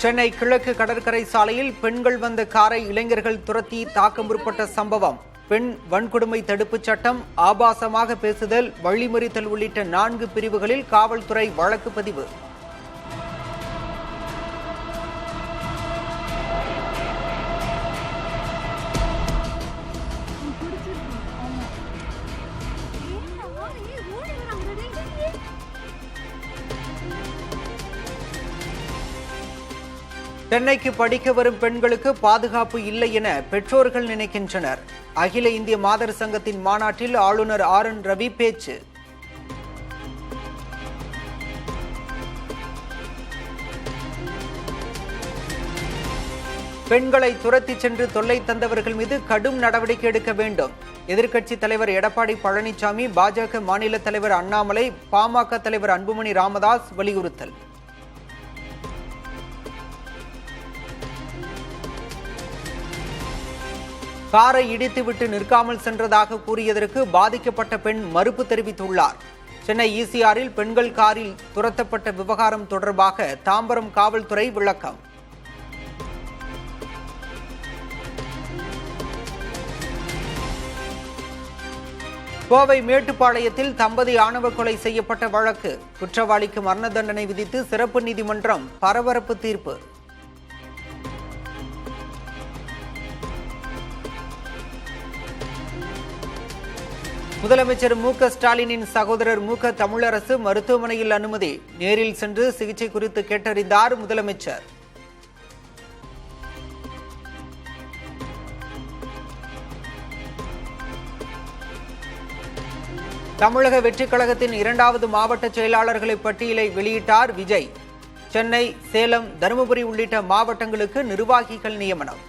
சென்னை கிழக்கு கடற்கரை சாலையில் பெண்கள் வந்த காரை இளைஞர்கள் துரத்தி தாக்க முற்பட்ட சம்பவம். பெண் வன்கொடுமை தடுப்புச் சட்டம், ஆபாசமாக பேசுதல், வழிமறித்தல் உள்ளிட்ட 4 பிரிவுகளில் காவல்துறை வழக்கு பதிவு. சென்னைக்கு படிக்க வரும் பெண்களுக்கு பாதுகாப்பு இல்லை என பெற்றோர்கள் நினைக்கின்றனர். அகில இந்திய மாதர் சங்கத்தின் மாநாட்டில் ஆளுநர் RN ரவி பேச்சு. பெண்களை துரத்தி சென்று தொல்லை தந்தவர்கள் மீது கடும் நடவடிக்கை எடுக்க வேண்டும். எதிர்க்கட்சித் தலைவர் எடப்பாடி பழனிசாமி, பாஜக மாநில தலைவர் அண்ணாமலை, பாமக தலைவர் அன்புமணி ராமதாஸ் வலியுறுத்தல். காரை இடித்துவிட்டு நிற்காமல் சென்றதாக கூறியதற்கு பாதிக்கப்பட்ட பெண் மறுப்பு தெரிவித்துள்ளார். சென்னை ECRல் பெண்கள் காரில் துரத்தப்பட்ட விவகாரம் தொடர்பாக தாம்பரம் காவல்துறை விளக்கம். கோவை மேட்டுப்பாளையத்தில் தம்பதி ஆணவ கொலை செய்யப்பட்ட வழக்கு. குற்றவாளிக்கு மரண தண்டனை விதித்து சிறப்பு நீதிமன்றம் பரபரப்பு தீர்ப்பு. முதலமைச்சர் MK ஸ்டாலினின் சகோதரர் MK தமிழரசு மருத்துவமனையில் அனுமதி. நேரில் சென்று சிகிச்சை குறித்து கேட்டறிந்தார் முதலமைச்சர். தமிழக வெற்றிக் கழகத்தின் 2வது மாவட்ட செயலாளர்களை பட்டியலை வெளியிட்டார் விஜய். சென்னை, சேலம், தருமபுரி உள்ளிட்ட மாவட்டங்களுக்கு நிர்வாகிகள் நியமனம்.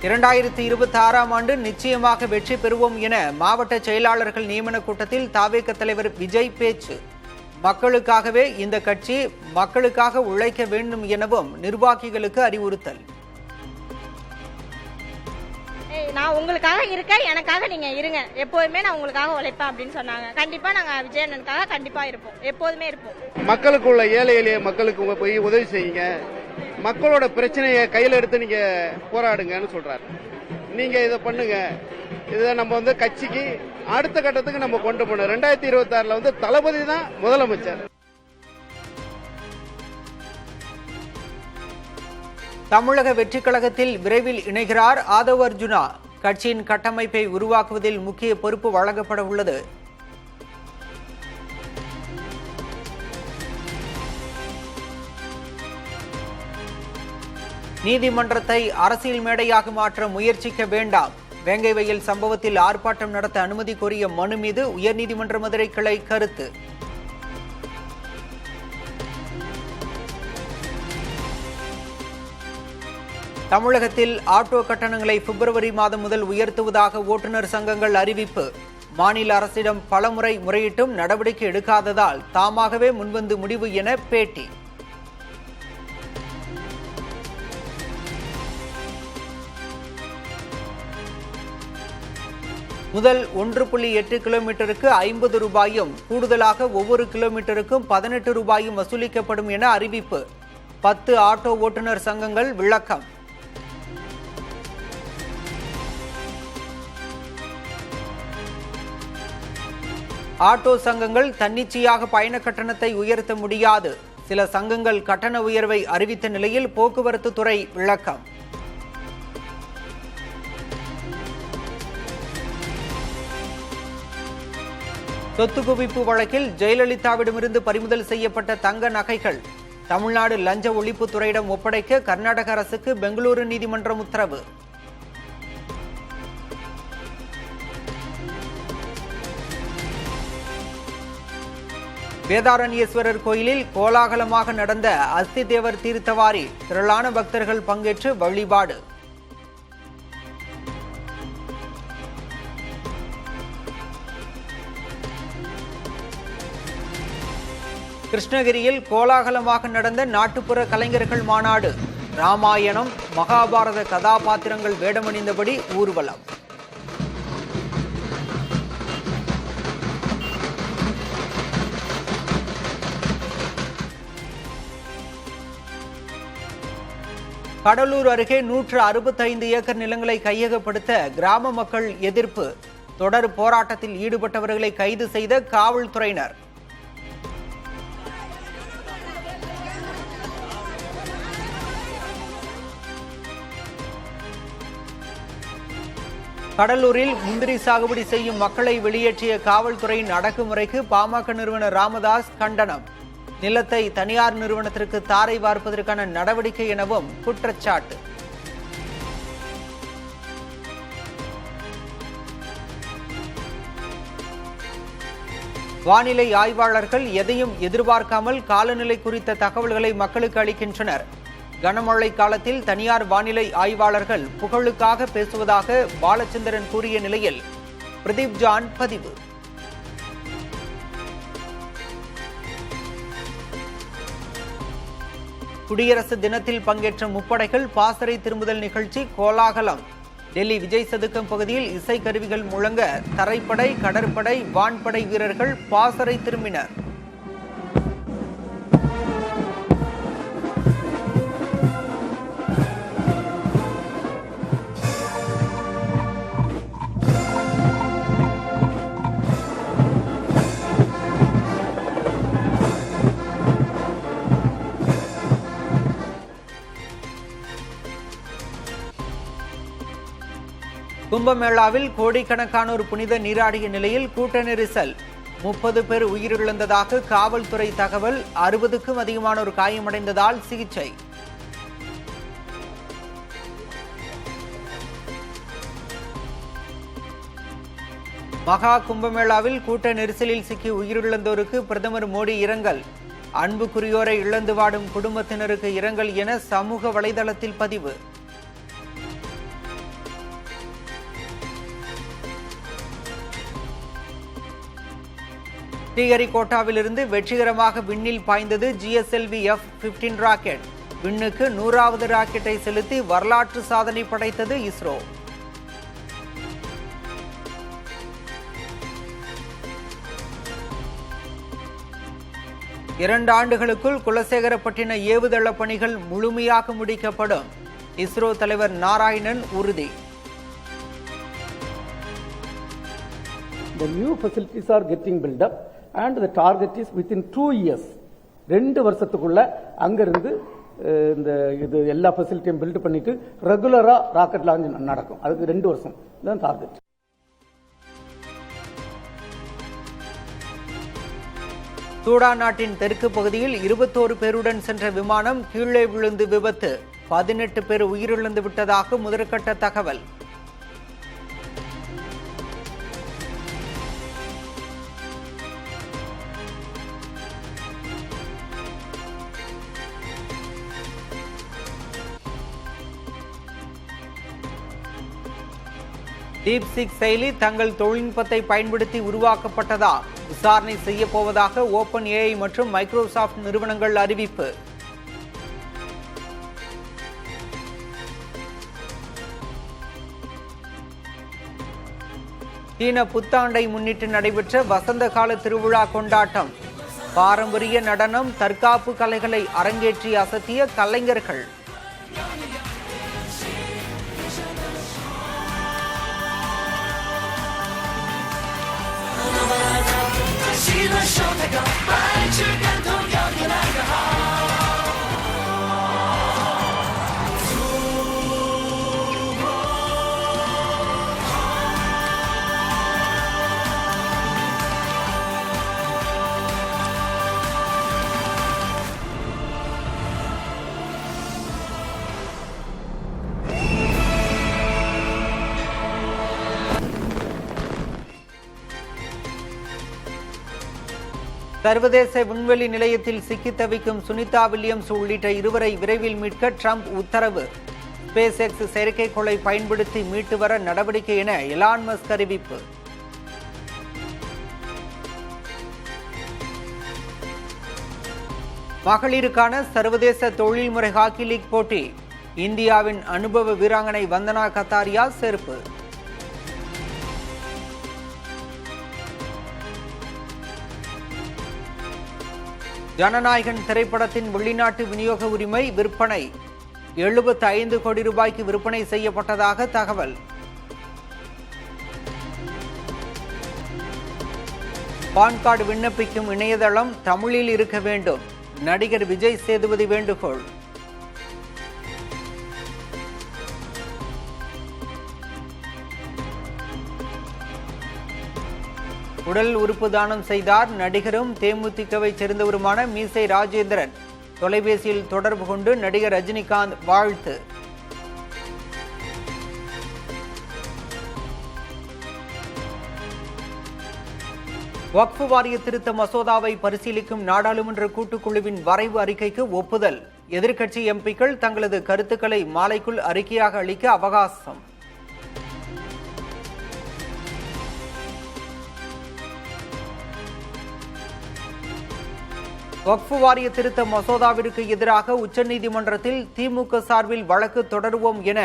இரண்டாயிரத்து 26ஆம் ஆண்டு நிச்சயமாக வெற்றி பெறுவோம் என மாவட்ட செயலாளர்கள் நியமன கூட்டத்தில் தவேக தலைவர் விஜய் பேச்சு. மக்களுக்காகவே இந்த கட்சி, மக்களுக்காக உழைக்க வேண்டும் எனவும் நிர்வாகிகளுக்கு அறிவுறுத்தல். நான் உங்களுக்காக இருக்கேன், எனக்காக நீங்க இருங்க, எப்போதுமே நான் உங்களுக்காக உழைப்பேன் அப்படின்னு சொன்னாங்க. கண்டிப்பா நாங்க விஜயண்ணனுக்காக கண்டிப்பா இருப்போம், எப்போதுமே இருப்போம். மக்களுக்குள்ள ஏழை எளிய மக்களுக்கு போய் உதவி செய்யுங்க, மக்களோட பிரச்சனையை கையில எடுத்து நீங்க போராடுங்கன்னு சொல்றாரு. நீங்க இதை பண்ணுங்க, இதை நம்ம கட்சிக்கு அடுத்த கட்டத்துக்கு நம்ம கொண்டு போனோம். 2026ல தளபதி தான் முதலமைச்சர். தமிழக வெற்றிக் கழகத்தில் விரைவில் இணைகிறார் ஆதவ் அர்ஜுனா. கட்சியின் கட்டமைப்பை உருவாக்குவதில் முக்கிய பொறுப்பு வழங்கப்பட உள்ளது. நீதிமன்றத்தை அரசியல் மேடையாக மாற்ற முயற்சிக்க வேண்டாம். வேங்கை வயல் சம்பவத்தில் ஆர்ப்பாட்டம் நடத்த அனுமதி கோரிய மனு மீது உயர்நீதிமன்ற மதுரை கிளை கருத்து. தமிழகத்தில் ஆட்டோ கட்டணங்களை பிப்ரவரி மாதம் முதல் உயர்த்துவதாக ஓட்டுநர் சங்கங்கள் அறிவிப்பு. மாநில அரசிடம் பலமுறை முறையிட்டும் நடவடிக்கை எடுக்காததால் தாமாகவே முன்வந்து முடிவு என பேட்டி. முதல் 1.8 கிலோமீட்டருக்கு 50 ரூபாயும், கூடுதலாக ஒவ்வொரு கிலோமீட்டருக்கும் 18 ரூபாயும் வசூலிக்கப்படும் என அறிவிப்பு. 10 ஆட்டோ ஓட்டுநர் சங்கங்கள் விளக்கம். ஆட்டோ சங்கங்கள் தன்னிச்சையாக பயண கட்டணத்தை உயர்த்த முடியாது. சில சங்கங்கள் கட்டண உயர்வை அறிவித்த நிலையில் போக்குவரத்து துறை விளக்கம். சொத்து குவிப்பு வழக்கில் ஜெயலலிதாவிடமிருந்து பறிமுதல் செய்யப்பட்ட தங்க நகைகள் தமிழ்நாடு லஞ்ச ஒழிப்புத்துறையிடம் ஒப்படைக்க கர்நாடக அரசுக்கு பெங்களூரு நீதிமன்றம் உத்தரவு. வேதாரண்யேஸ்வரர் கோயிலில் கோலாகலமாக நடந்த அஸ்தி தேவர் தீர்த்தவாரி. திரளான பக்தர்கள் பங்கேற்று வழிபாடு. கிருஷ்ணகிரியில் கோலாகலமாக நடந்த நாட்டுப்புற கலைஞர்கள் மாநாடு. ராமாயணம், மகாபாரத கதாபாத்திரங்கள் வேடமணிந்தபடி ஊர்வலம். கடலூர் அருகே 165 ஏக்கர் நிலங்களை கையகப்படுத்த கிராம மக்கள் எதிர்ப்பு. தொடர் போராட்டத்தில் ஈடுபட்டவர்களை கைது செய்த காவல்துறையினர். கடலூரில் முந்திரி சாகுபடி செய்யும் மக்களை வெளியேற்றிய காவல்துறையின் அடக்குமுறைக்கு பாமக நிறுவனர் ராமதாஸ் கண்டனம். நிலத்தை தனியார் நிறுவனத்திற்கு தாரை வார்ப்பதற்கான நடவடிக்கை எனவும் குற்றச்சாட்டு. வானிலை ஆய்வாளர்கள் எதையும் எதிர்பார்க்காமல் காலநிலை குறித்த தகவல்களை மக்களுக்கு அளிக்கின்றனர். கனமழை காலத்தில் தனியார் வானிலை ஆய்வாளர்கள் புகழுக்காக பேசுவதாக பாலச்சந்திரன் கூறிய நிலையில் பிரதீப் ஜான் பதிவு. குடியரசு தினத்தில் பங்கேற்ற முப்படைகள் பாசறை திரும்புதல் நிகழ்ச்சி கோலாகலம். டெல்லி விஜய் சதுக்கம் பகுதியில் இசைக்கருவிகள் முழங்க தரைப்படை, கடற்படை, வான்படை வீரர்கள் பாசறை திரும்பினர். கும்பமேளாவில் கோடிக்கணக்கானோர் புனித நீராடிய நிலையில் கூட்ட நெரிசல். 30 பேர் உயிரிழந்ததாக காவல்துறை தகவல். 60க்கும் அதிகமானோர் காயமடைந்ததால் சிகிச்சை. மகா கும்பமேளாவில் கூட்ட நெரிசலில் சிக்கி உயிரிழந்தோருக்கு பிரதமர் மோடி இரங்கல். அன்புக்குரியோரை இழந்து வாடும் குடும்பத்தினருக்கு இரங்கல் என சமூக வலைதளத்தில் பதிவு. ஸ்ரீஹரிகோட்டாவிலிருந்து வெற்றிகரமாக விண்ணில் பாய்ந்தது GSLV F-15 ராக்கெட். விண்ணுக்கு 100வது ராக்கெட்டை செலுத்தி வரலாற்று சாதனை படைத்தது இஸ்ரோ. இரண்டு ஆண்டுகளுக்குள் குலசேகரப்பட்டின ஏவுதள பணிகள் முழுமையாக முடிக்கப்படும். இஸ்ரோ தலைவர் நாராயணன் உறுதி. The new facilities are getting built up. And the target is within 2 years. 2 வருஷத்துக்குள்ள அங்கிருந்து இந்த இது எல்லா ஃபெசிலிட்டியும் பில்ட் பண்ணிட்டு ரெகுலரா ராக்கெட் லான்ச் நடக்கும். அதுக்கு 2 வருஷம் தான் டார்கெட். சூடான் நாட்டின் தெற்கு பகுதியில் 21 பேருடன் சென்ற விமானம் கீழே விழுந்து விபத்து. 18 பேர் உயிரிழந்து விட்டதாக முதற்கட்ட தகவல். டீப்சீக் செயலி தங்கள் தொழில்நுட்பத்தை பயன்படுத்தி உருவாக்கப்பட்டதா? விசாரணை செய்ய போவதாக ஓபன் AI மற்றும் மைக்ரோசாப்ட் நிறுவனங்கள் அறிவிப்பு. சீன புத்தாண்டை முன்னிட்டு நடைபெற்ற வசந்த கால திருவிழா கொண்டாட்டம். பாரம்பரிய நடனம், தற்காப்பு கலைகளை அரங்கேற்றி அசத்திய கலைஞர்கள். சர்வதேச விண்வெளி நிலையத்தில் சிக்கி தவிக்கும் சுனிதா வில்லியம்ஸ் உள்ளிட்ட 2 விரைவில் மீட்க ட்ரம்ப் உத்தரவு. ஸ்பேஸ் எக்ஸ் செயற்கைக்கோளை பயன்படுத்தி மீட்டு வர நடவடிக்கை என எலான் மஸ்க் அறிவிப்பு. மகளிருக்கான சர்வதேச தொழில்முறை ஹாக்கி லீக் போட்டி. இந்தியாவின் அனுபவ வீராங்கனை வந்தனா கத்தாரியா சேர்ப்பு. ஜனநாயகன் திரைப்படத்தின் வெளிநாட்டு விநியோக உரிமை விற்பனை. 75 கோடி ரூபாய்க்கு விற்பனை செய்யப்பட்டதாக தகவல். பான் கார்டு விண்ணப்பிக்கும் இணையதளம் தமிழில் இருக்க வேண்டும். நடிகர் விஜய் சேதுபதி வேண்டுகோள். உடல் உறுப்பு தானம் செய்தார் நடிகரும் தேமுதிகவை சேர்ந்தவருமான மீசை ராஜேந்திரன். தொலைபேசியில் தொடர்பு கொண்டு நடிகர் ரஜினிகாந்த் வாழ்த்து. வக்ஃப் வாரிய திருத்த மசோதாவை பரிசீலிக்கும் நாடாளுமன்ற கூட்டுக்குழுவின் வரைவு அறிக்கைக்கு ஒப்புதல். எதிர்க்கட்சி எம்பிக்கள் தங்களது கருத்துக்களை மாலைக்குள் அறிக்கையாக அளிக்க அவகாசம். வக்ஃப் வாரிய திருத்த மசோதாவிற்கு எதிராக உச்சநீதிமன்றத்தில் திமுக சார்பில் வழக்கு தொடருவோம் என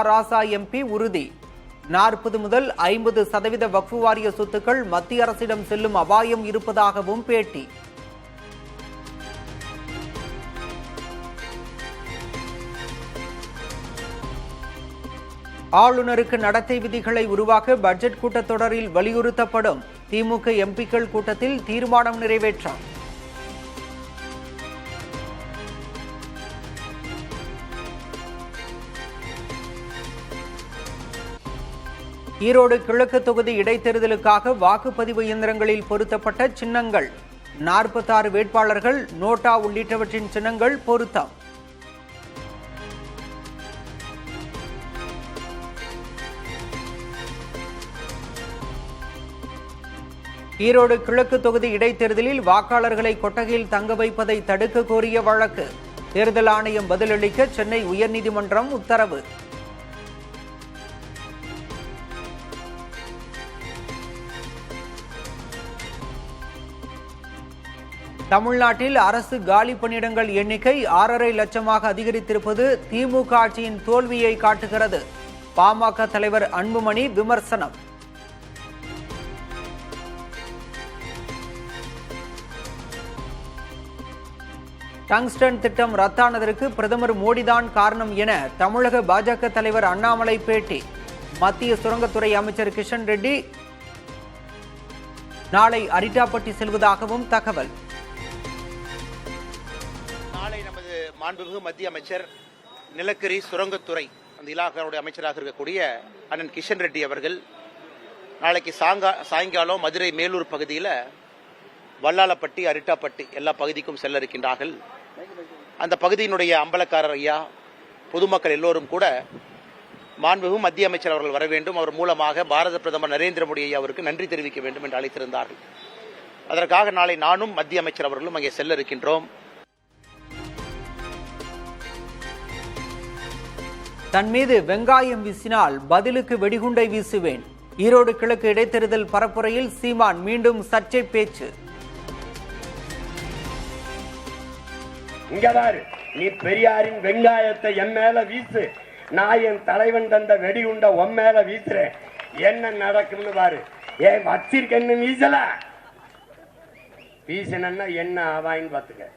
ராசா எம்பி உறுதி. 40 முதல் 50% வக்ஃப் வாரிய சொத்துக்கள் மத்திய அரசிடம் செல்லும் அபாயம் இருப்பதாகவும் பேட்டி. ஆளுநருக்கு நடத்தை விதிகளை உருவாக்க பட்ஜெட் கூட்டத்தொடரில் வலியுறுத்தப்படும். திமுக எம்பிக்கள் கூட்டத்தில் தீர்மானம் நிறைவேற்றம். ஈரோடு கிழக்கு தொகுதி இடைத்தேர்தலுக்காக வாக்குப்பதிவு இயந்திரங்களில் பொருத்தப்பட்ட சின்னங்கள். 46 வேட்பாளர்கள், நோட்டா உள்ளிட்டவற்றின் சின்னங்கள் பொருத்தம். ஈரோடு கிழக்கு தொகுதி இடைத்தேர்தலில் வாக்காளர்களை கொட்டகையில் தங்க வைப்பதை தடுக்க கோரிய வழக்கு. தேர்தல் ஆணையம் பதிலளிக்க சென்னை உயர்நீதிமன்றம் உத்தரவு. தமிழ்நாட்டில் அரசு காலி பணியிடங்கள் எண்ணிக்கை 6.5 லட்சமாக அதிகரித்திருப்பது திமுக ஆட்சியின் தோல்வியை காட்டுகிறது. பாமக தலைவர் அன்புமணி விமர்சனம். டங்ஸ்டன் திட்டம் ரத்தானதற்கு பிரதமர் மோடிதான் காரணம் என தமிழக பாஜக தலைவர் அண்ணாமலை பேட்டி. மத்திய சுரங்கத்துறை அமைச்சர் கிஷன் ரெட்டி நாளை அரிட்டாப்பட்டி செல்வதாகவும் தகவல். மாண்புமிகு மத்திய அமைச்சர் நிலக்கரி சுரங்கத்துறை அந்த இலாகாவுடைய அமைச்சராக இருக்கக்கூடிய அண்ணன் கிஷன் ரெட்டி அவர்கள் நாளைக்கு சாயங்காலம் மதுரை மேலூர் பகுதியில் வல்லாளப்பட்டி அரிட்டாப்பட்டி எல்லா பகுதிக்கும் செல்ல இருக்கின்றார்கள். அந்த பகுதியினுடைய அம்பலக்காரர் ஐயா பொதுமக்கள் எல்லோரும் கூட மாண்புமிகு மத்திய அமைச்சர் அவர்கள் வர வேண்டும், அவர் மூலமாக பாரத பிரதமர் நரேந்திர மோடி ஐயா அவருக்கு நன்றி தெரிவிக்க வேண்டும் என்று அழைத்திருந்தார்கள். அதற்காக நாளை நானும் மத்திய அமைச்சர் அவர்களும் அங்கே செல்ல இருக்கின்றோம். தன் மீது வெங்காயம் வீசினால் பதிலுக்கு வெடிகுண்டை வீசுவேன். ஈரோடு கிழக்கு இடைத்தேர்தல் பரப்புரையில் சீமான் மீண்டும் சர்ச்சை பேச்சு. இங்கதாரு நீ பெரியாரின் வெங்காயத்தை என் மேல வீசு, நான் என் தலைவன் தந்த வெடிகுண்ட உன் மேல வீசுறேன், என்ன நடக்கும்னு பாரு. ஏன் வச்சிருக்கன்னு வீசல, வீசினா என்ன ஆவாயின்னு பாத்துக்க.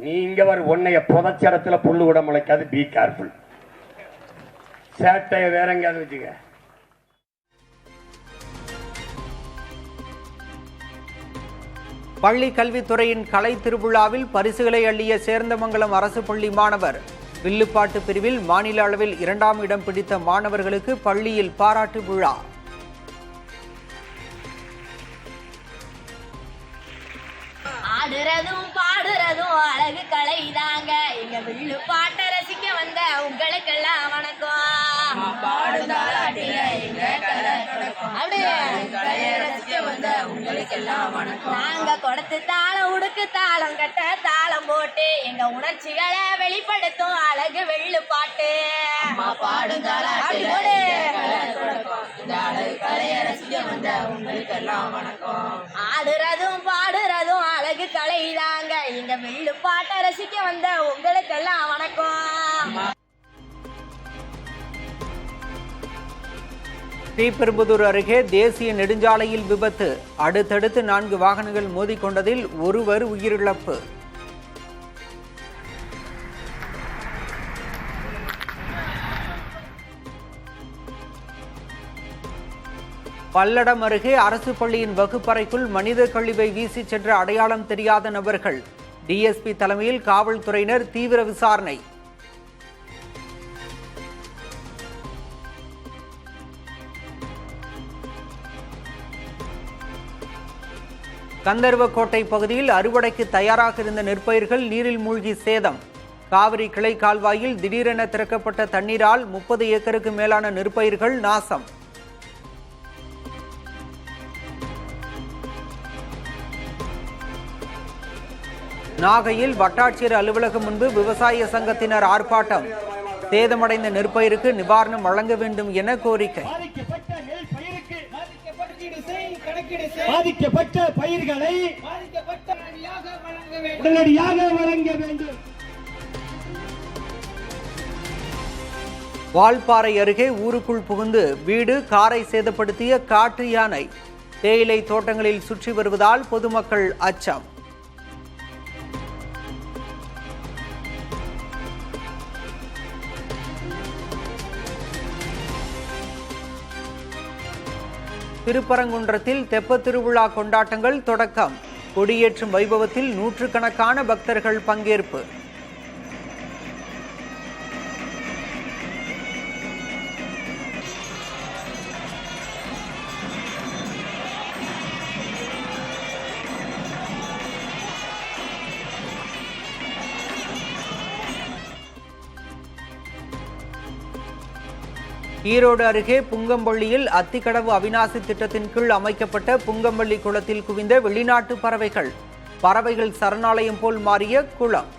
நீ இங்க வர உன்னைய புதச்சரத்துல புல்லு கூட முளைக்காது, பி கேர்ஃபுல். சேட்டைய வேற எங்கேயாவது வச்சுக்க. பள்ளி கல்வித்துறையின் கலை திருவிழாவில் பரிசுகளை அள்ளிய சேர்ந்தமங்கலம் அரசு பள்ளி மாணவர். வில்லுப்பாட்டு பிரிவில் மாநில அளவில் 2ஆம் இடம் பிடித்த மாணவர்களுக்கு பள்ளியில் பாராட்டு விழா. ஆடுறதும் பாடுறதும் அழகு கலைதாங்க, எங்க வில்லு பாட்ட ரசிக்க வந்த உங்களுக்கெல்லாம் வணக்கம். நாங்க கொடுத்து தாளம் உடுக்கு தாளம் கட்ட தாளம் போட்டு எங்க உணர்ச்சிகளை வெளிப்படுத்தும் அழகு வெள்ளு பாட்டு. ஆடுறதும் பாடுறதும் அழகு கலைதாங்க, எங்க வெள்ளு பாட்ட ரசிக்க வந்த உங்களுக்கெல்லாம் வணக்கம். ஸ்ரீபெரும்புதூர் அருகே தேசிய நெடுஞ்சாலையில் விபத்து. அடுத்தடுத்து 4 வாகனங்கள் மோதிக்கொண்டதில் ஒருவர் உயிரிழப்பு. பல்லடம் அருகே அரசு பள்ளியின் வகுப்பறைக்குள் மனித கழிவை வீசி சென்ற அடையாளம் தெரியாத நபர்கள். டிஎஸ்பி தலைமையில் காவல்துறையினர் தீவிர விசாரணை. கந்தர்வக்கோட்டை பகுதியில் அறுவடைக்கு தயாராக இருந்த நெற்பயிர்கள் நீரில் மூழ்கி சேதம். காவிரி கிளை கால்வாயில் திடீரென திறக்கப்பட்ட தண்ணீரால் 30 ஏக்கருக்கு மேலான நெற்பயிர்கள் நாசம். நாகையில் வட்டாட்சியர் அலுவலகம் முன்பு விவசாய சங்கத்தினர் ஆர்ப்பாட்டம். சேதமடைந்த நெற்பயிருக்கு நிவாரணம் வழங்க வேண்டும் என கோரிக்கை. பாதிக்கப்பட்ட பயிர்களை உடனடியாக வழங்க வேண்டும். வால்பாறை அருகே ஊருக்குள் புகுந்து வீடு காரை சேதப்படுத்திய காட்டு யானை. தேயிலை தோட்டங்களில் சுற்றி வருவதால் பொதுமக்கள் அச்சம். திருப்பரங்குன்றத்தில் தெப்பத் திருவிழா கொண்டாட்டங்கள் தொடக்கம். கொடியேற்றும் வைபவத்தில் நூற்றுக்கணக்கான பக்தர்கள் பங்கேற்பு. ஈரோடு அருகே புங்கம்பள்ளியில் அத்திக்கடவு அவிநாசி திட்டத்தின் கீழ் அமைக்கப்பட்ட புங்கம்பள்ளி குளத்தில் குவிந்த வெளிநாட்டு பறவைகள். பறவைகள் சரணாலயம் போல் மாறிய குளம்.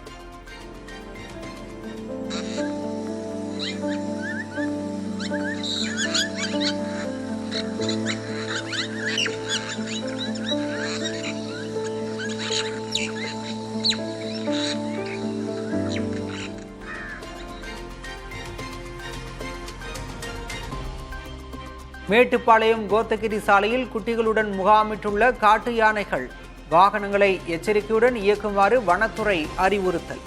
மேட்டுப்பாளையம் கோத்தகிரி சாலையில் குட்டிகளுடன் முகாமிட்டுள்ள காட்டு யானைகள். வாகனங்களை எச்சரிக்கையுடன் இயக்குமாறு வனத்துறை அறிவுறுத்தல்.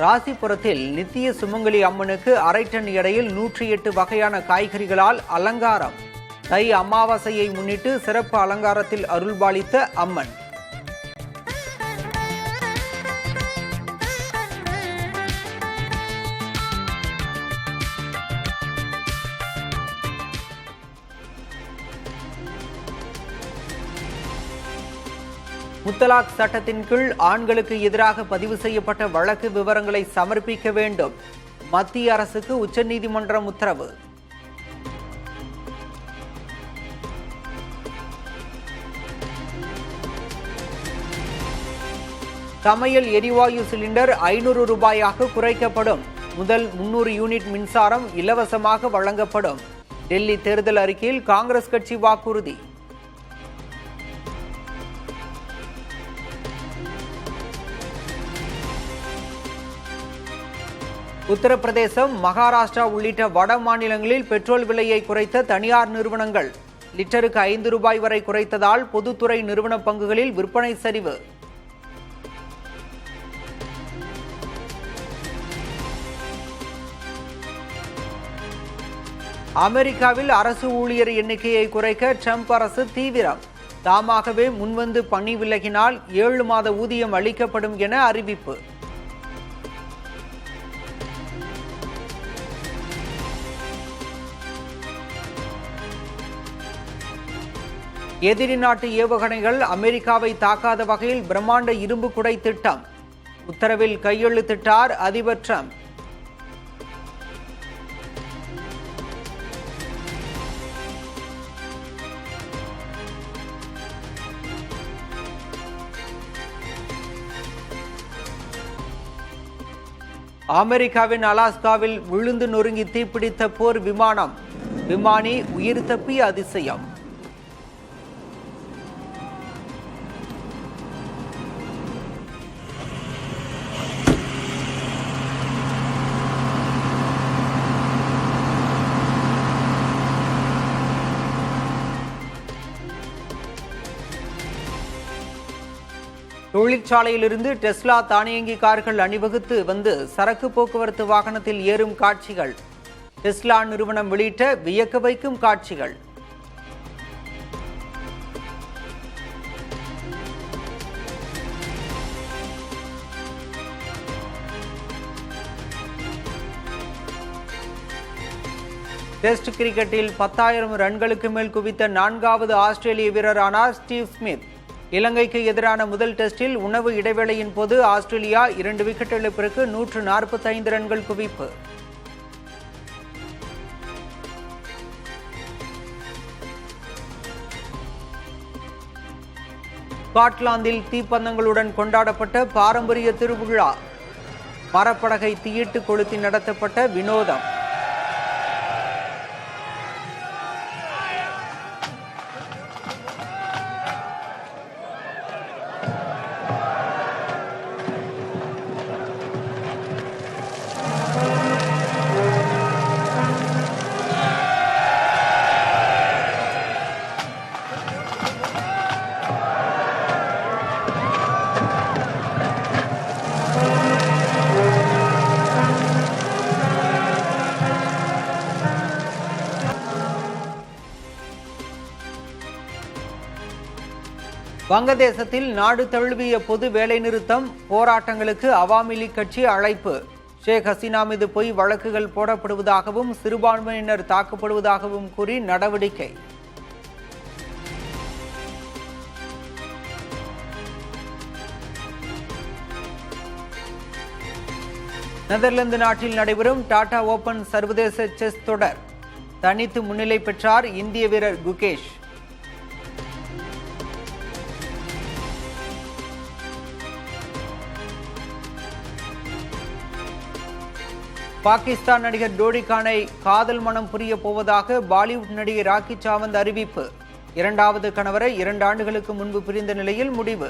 ராசிபுரத்தில் நித்திய சுமங்கலி அம்மனுக்கு அரை டன் எடையில் 108 வகையான காய்கறிகளால் அலங்காரம். தை அமாவாசையை முன்னிட்டு சிறப்பு அலங்காரத்தில் அருள்பாலித்த அம்மன். முத்தலாக் சட்டத்தின் கீழ் ஆண்களுக்கு எதிராக பதிவு செய்யப்பட்ட வழக்கு விவரங்களை சமர்ப்பிக்க வேண்டும். மத்திய அரசுக்கு உச்சநீதிமன்றம் உத்தரவு. சமையல் எரிவாயு சிலிண்டர் 500 ரூபாயாக குறைக்கப்படும். முதல் 300 யூனிட் மின்சாரம் இலவசமாக வழங்கப்படும். டெல்லி தேர்தல் அறிக்கையில் காங்கிரஸ் கட்சி வாக்குறுதி. உத்தரப்பிரதேசம், மகாராஷ்டிரா உள்ளிட்ட வட மாநிலங்களில் பெட்ரோல் விலையை குறைத்த தனியார் நிறுவனங்கள். லிட்டருக்கு 5 ரூபாய் வரை குறைத்ததால் பொதுத்துறை நிறுவன பங்குகளில் விற்பனை சரிவு. அமெரிக்காவில் அரசு ஊழியர் எண்ணிக்கையை குறைக்க ட்ரம்ப் அரசு தீவிரம். தாமாகவே முன்வந்து பணி விலகினால் 7 மாத ஊதியம் அளிக்கப்படும் என அறிவிப்பு. எதிரி நாட்டு ஏவுகணைகள் அமெரிக்காவை தாக்காத வகையில் பிரம்மாண்ட இரும்பு குடை திட்டம். உத்தரவில் கையெழுத்திட்டார் அதிபர் ட்ரம்ப். அமெரிக்காவின் அலாஸ்காவில் விழுந்து நொறுங்கி தீப்பிடித்த போர் விமானம். விமானி உயிர் தப்பிய அதிசயம். தொழிற்சாலையிலிருந்து டெஸ்லா தானியங்கி கார்கள் அணிவகுத்து வந்து சரக்கு போக்குவரத்து வாகனத்தில் ஏறும் காட்சிகள். டெஸ்லா நிறுவனம் வெளியிட்ட வியக்க வைக்கும் காட்சிகள். டெஸ்ட் கிரிக்கெட்டில் 10,000 ரன்களுக்கு மேல் குவித்த 4வது ஆஸ்திரேலிய வீரரானார் ஸ்டீவ் ஸ்மித். இலங்கைக்கு எதிரான முதல் டெஸ்டில் உணவு இடைவேளையின் போது ஆஸ்திரேலியா 2 விக்கெட் இழப்பிற்கு 145 ரன்கள் குவிப்பு. ஸ்காட்லாந்தில் தீப்பந்தங்களுடன் கொண்டாடப்பட்ட பாரம்பரிய திருவிழா. மரப்படகை தீயிட்டு கொளுத்தி நடத்தப்பட்ட வினோதம். வங்கதேசத்தில் நாடு தழுவிய பொது வேலைநிறுத்தம் போராட்டங்களுக்கு அவாமி லீக் கட்சி அழைப்பு. ஷேக் ஹசீனா மீது பொய் வழக்குகள் போடப்படுவதாகவும் சிறுபான்மையினர் தாக்கப்படுவதாகவும் கூறி நடவடிக்கை. நெதர்லாந்து நாட்டில் நடைபெறும் டாடா ஓபன் சர்வதேச செஸ் தொடர். தனித்து முன்னிலை பெற்றார் இந்திய வீரர் குகேஷ். பாகிஸ்தான் நடிகர் டோடி கானை காதல் மனம் புரிய போவதாக பாலிவுட் நடிகை ராக்கி சாவந்த் அறிவிப்பு. 2வது கணவரை 2 ஆண்டுகளுக்கு முன்பு பிரிந்த நிலையில் முடிவு.